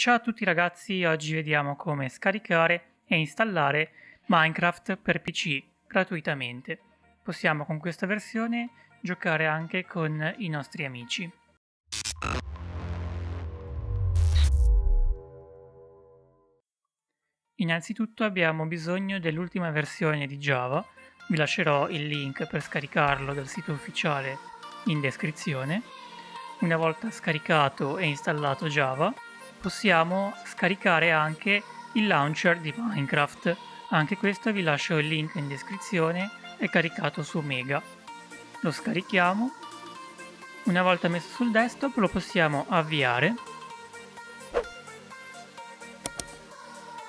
Ciao a tutti ragazzi, oggi vediamo come scaricare e installare Minecraft per PC gratuitamente. Possiamo con questa versione giocare anche con i nostri amici. Innanzitutto abbiamo bisogno dell'ultima versione di Java, vi lascerò il link per scaricarlo dal sito ufficiale in descrizione. Una volta scaricato e installato Java, possiamo scaricare anche il launcher di Minecraft. Anche questo vi lascio il link in descrizione, è caricato su Mega. Lo scarichiamo. Una volta messo sul desktop lo possiamo avviare.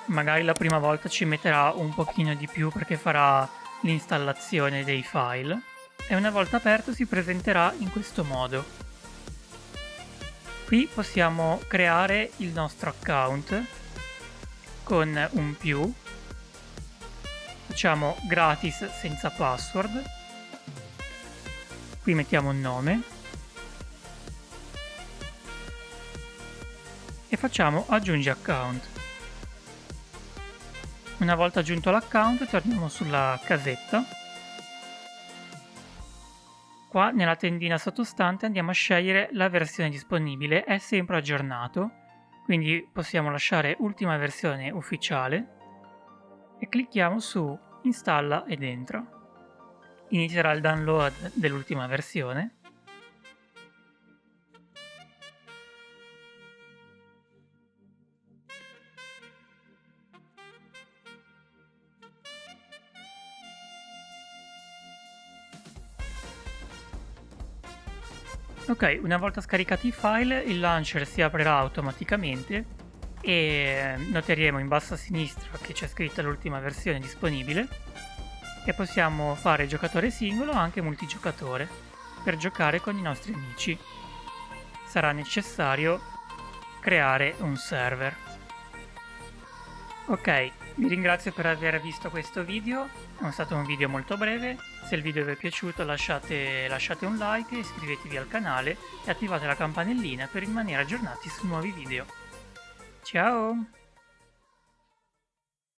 Magari la prima volta ci metterà un pochino di più perché farà l'installazione dei file e una volta aperto si presenterà in questo modo. Qui possiamo creare il nostro account con un più, facciamo gratis senza password, qui mettiamo un nome e facciamo aggiungi account. Una volta aggiunto l'account torniamo sulla casetta. Qua nella tendina sottostante andiamo a scegliere la versione disponibile, è sempre aggiornato, quindi possiamo lasciare ultima versione ufficiale e clicchiamo su installa ed entra. Inizierà il download dell'ultima versione. Ok, una volta scaricati i file, il launcher si aprirà automaticamente e noteremo in basso a sinistra che c'è scritta l'ultima versione disponibile e possiamo fare giocatore singolo o anche multigiocatore per giocare con i nostri amici. Sarà necessario creare un server. Ok, vi ringrazio per aver visto questo video, è stato un video molto breve. Se il video vi è piaciuto lasciate un like, iscrivetevi al canale e attivate la campanellina per rimanere aggiornati su nuovi video. Ciao!